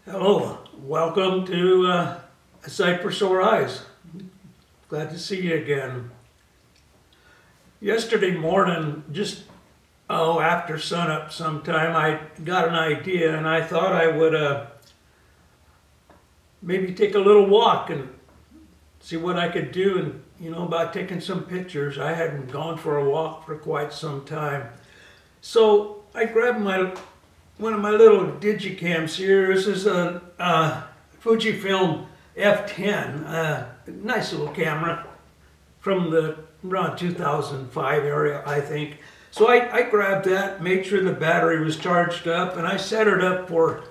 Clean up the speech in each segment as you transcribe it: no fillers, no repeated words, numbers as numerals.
Hello, welcome to A Sight for Sore Eyes. Glad to see you again. Yesterday morning, just after sunup sometime, I got an idea and I thought I would maybe take a little walk and see what I could do, and about taking some pictures. I hadn't gone for a walk for quite some time. So I grabbed one of my little digicams here. This is a Fujifilm F10, nice little camera from the around 2005 area, I think. So I grabbed that, made sure the battery was charged up, and I set it up for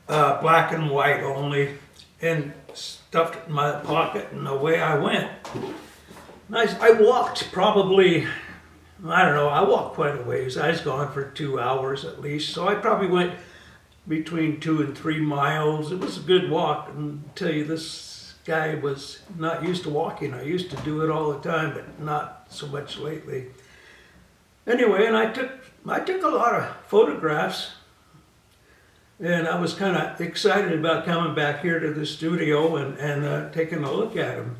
black and white only, and stuffed it in my pocket, and away I went. Nice. I walked probably, I don't know, I walked quite a ways. I was gone for 2 hours at least, so I probably went between 2 and 3 miles. It was a good walk, and I tell you, this guy was not used to walking. I used to do it all the time, but not so much lately. Anyway, and I took a lot of photographs, and I was kind of excited about coming back here to the studio and taking a look at them.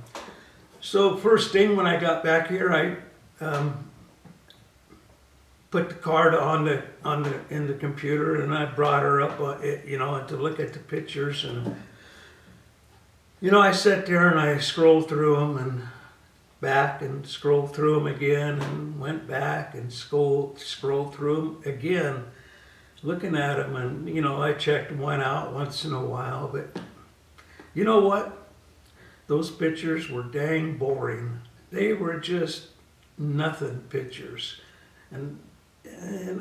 So first thing when I got back here, I put the card in the computer, and I brought her up, to look at the pictures, and I sat there and I scrolled through them and back and scrolled through them again and went back and scrolled through them again, looking at them, and I checked one out once in a while, but you know what? Those pictures were dang boring. They were just nothing pictures. And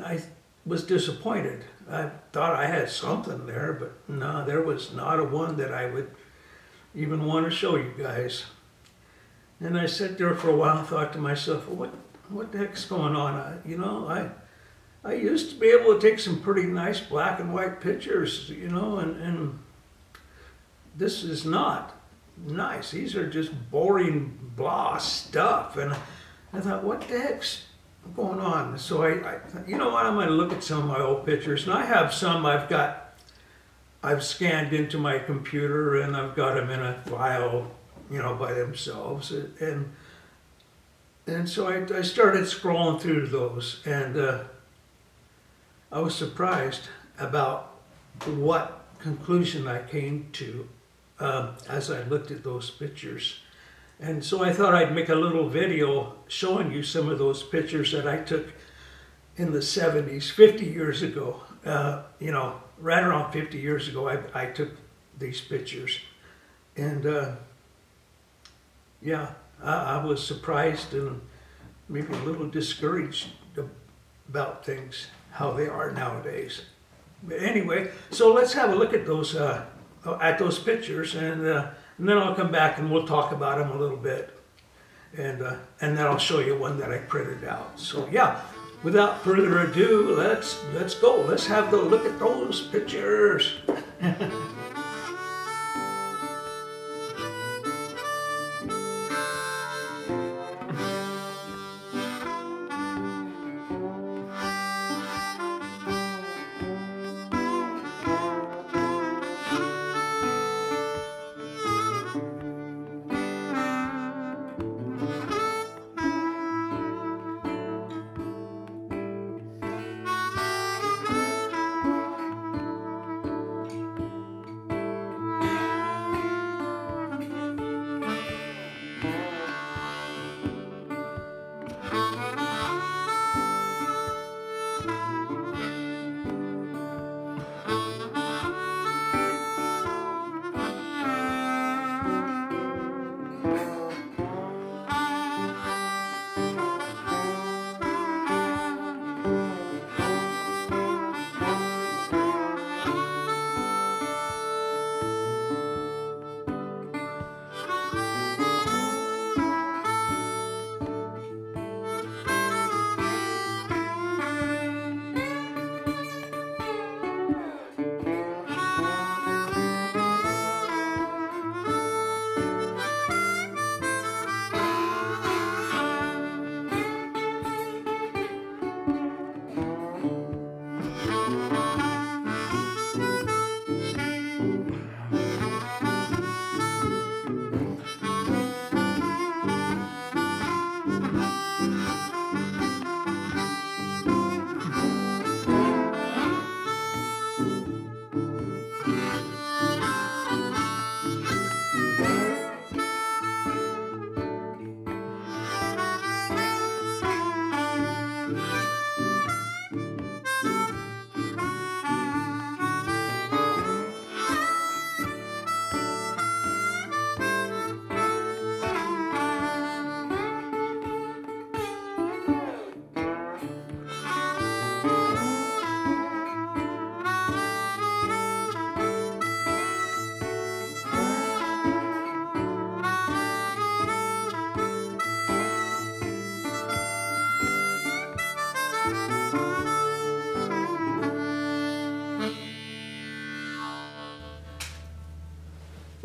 I was disappointed. I thought I had something there, but no, there was not a one that I would even want to show you guys. And I sat there for a while and thought to myself, well, what the heck's going on? I used to be able to take some pretty nice black and white pictures, and this is not nice. These are just boring blah stuff. And I thought, what the heck's going on? So I you know what, I'm going to look at some of my old pictures, and I have some I've scanned into my computer, and I've got them in a file, by themselves, and so I started scrolling through those, and I was surprised about what conclusion I came to as I looked at those pictures. And so I thought I'd make a little video showing you some of those pictures that I took in the 70s, 50 years ago. Right around 50 years ago, I took these pictures. And yeah, I was surprised and maybe a little discouraged about things, how they are nowadays. But anyway, so let's have a look at those pictures, and then I'll come back and we'll talk about them a little bit, and then I'll show you one that I printed out. So yeah, without further ado, let's go. Let's have a look at those pictures.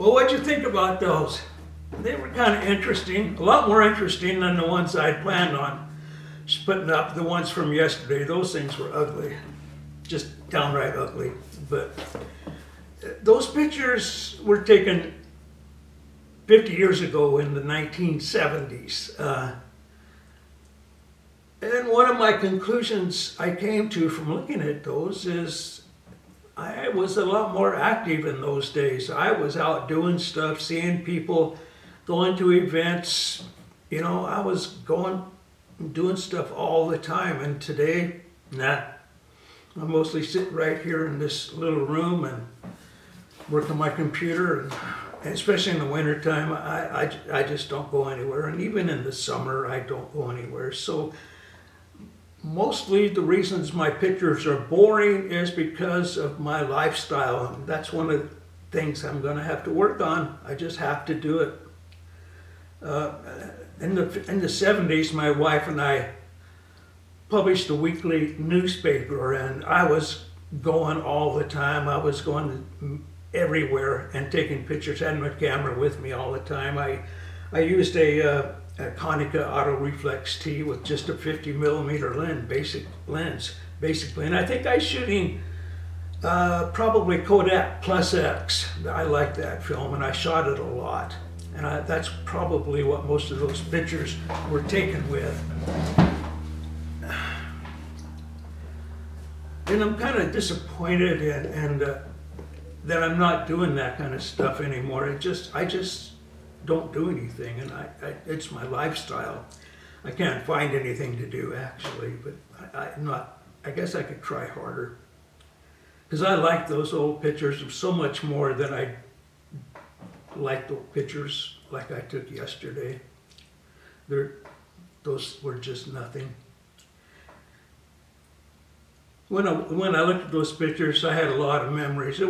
Well, what'd you think about those? They were kind of interesting, a lot more interesting than the ones I'd planned on putting up. The ones from yesterday, those things were ugly, just downright ugly. But those pictures were taken 50 years ago in the 1970s. And one of my conclusions I came to from looking at those is I was a lot more active in those days. I was out doing stuff, seeing people, going to events. You know, I was doing stuff all the time. And today, nah. I mostly sit right here in this little room and work on my computer, and especially in the wintertime, I just don't go anywhere. And even in the summer, I don't go anywhere. So mostly the reasons my pictures are boring is because of my lifestyle. And that's one of the things I'm going to have to work on. I just have to do it. In the 70s, my wife and I published a weekly newspaper, and I was going all the time. I was going everywhere and taking pictures. I had my camera with me all the time. I used a Konica Auto Reflex T with just a 50mm lens, basically. And I think I was shooting probably Kodak Plus X. I like that film, and I shot it a lot. And that's probably what most of those pictures were taken with. And I'm kind of disappointed and that I'm not doing that kind of stuff anymore. I just don't do anything, and it's my lifestyle. I can't find anything to do actually, but I guess I could try harder. Because I like those old pictures so much more than I like the pictures like I took yesterday. Those were just nothing. When I looked at those pictures, I had a lot of memories.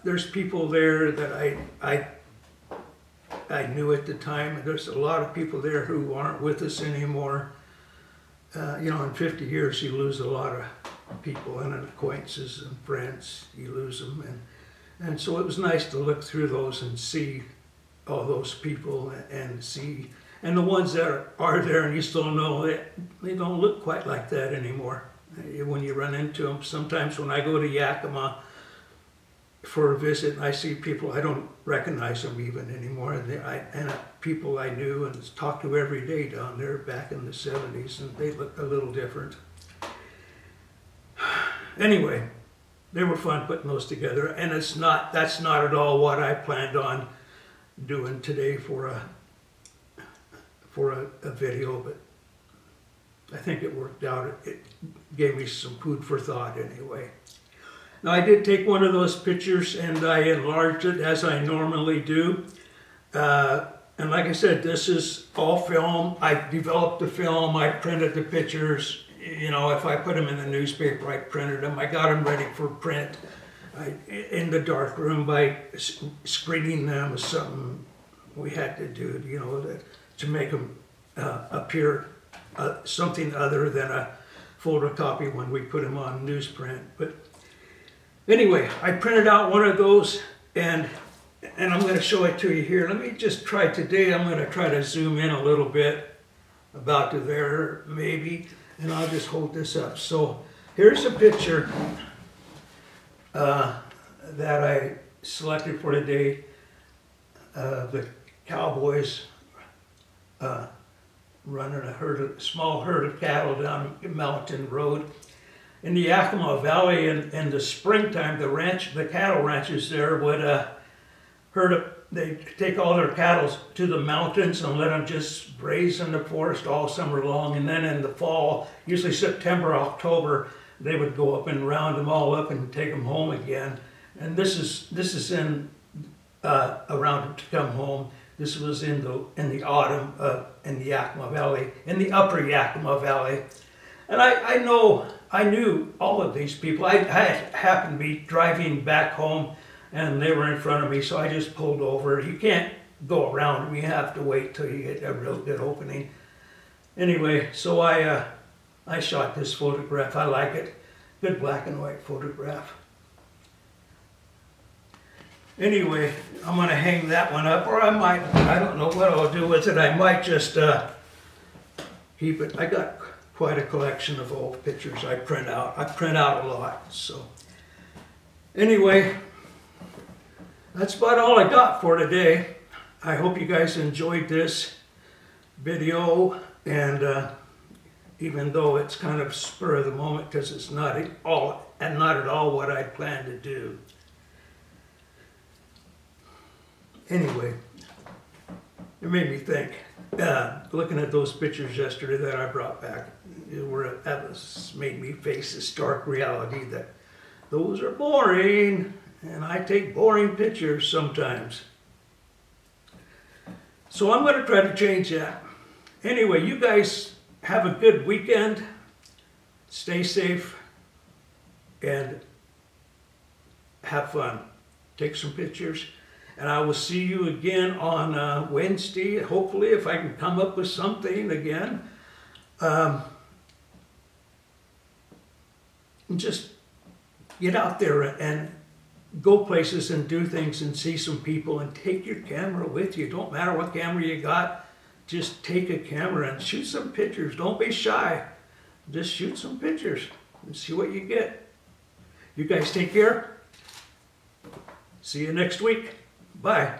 There's people there that I knew at the time. There's a lot of people there who aren't with us anymore. You know, in 50 years, you lose a lot of people and acquaintances and friends. You lose them, and so it was nice to look through those and see all those people and the ones that are there and you still know they don't look quite like that anymore. When you run into them, sometimes when I go to Yakima for a visit, and I see people, I don't recognize them even anymore. And people I knew and talked to every day down there back in the 70s, and they look a little different. Anyway, they were fun putting those together, and that's not at all what I planned on doing today for a video, but I think it worked out. It gave me some food for thought anyway. Now, I did take one of those pictures and I enlarged it as I normally do. And like I said, this is all film. I developed the film, I printed the pictures. You know, if I put them in the newspaper, I printed them. I got them ready for print in the dark room by screening them as something we had to do, you know, to make them appear something other than a photocopy when we put them on newsprint. But anyway, I printed out one of those, and I'm going to show it to you here. Let me just try today. I'm going to try to zoom in a little bit, about to there maybe, and I'll just hold this up. So here's a picture that I selected for today. The cowboys running a small herd of cattle down a mountain road. In the Yakima Valley in the springtime, the cattle ranchers there would they'd take all their cattle to the mountains and let them just graze in the forest all summer long. And then in the fall, usually September, October, they would go up and round them all up and take them home again. And this is in around to come home. This was in the autumn in the Yakima Valley, in the upper Yakima Valley. And I knew all of these people. I happened to be driving back home and they were in front of me, so I just pulled over. You can't go around them, you have to wait till you get a real good opening. Anyway, so I shot this photograph. I like it. Good black and white photograph. Anyway, I'm gonna hang that one up, or I might, I don't know what I'll do with it. I might just keep it. I got quite a collection of old pictures I print out. I print out a lot, so. Anyway, that's about all I got for today. I hope you guys enjoyed this video, and even though it's kind of spur of the moment because it's not at all what I planned to do. Anyway, it made me think. Looking at those pictures yesterday that I brought back, made me face the stark reality that those are boring, and I take boring pictures sometimes. So I'm going to try to change that. Anyway, you guys have a good weekend. Stay safe and have fun. Take some pictures. And I will see you again on Wednesday, hopefully, if I can come up with something again. Just get out there and go places and do things and see some people, and take your camera with you. Don't matter what camera you got, just take a camera and shoot some pictures. Don't be shy. Just shoot some pictures and see what you get. You guys take care. See you next week. Bye.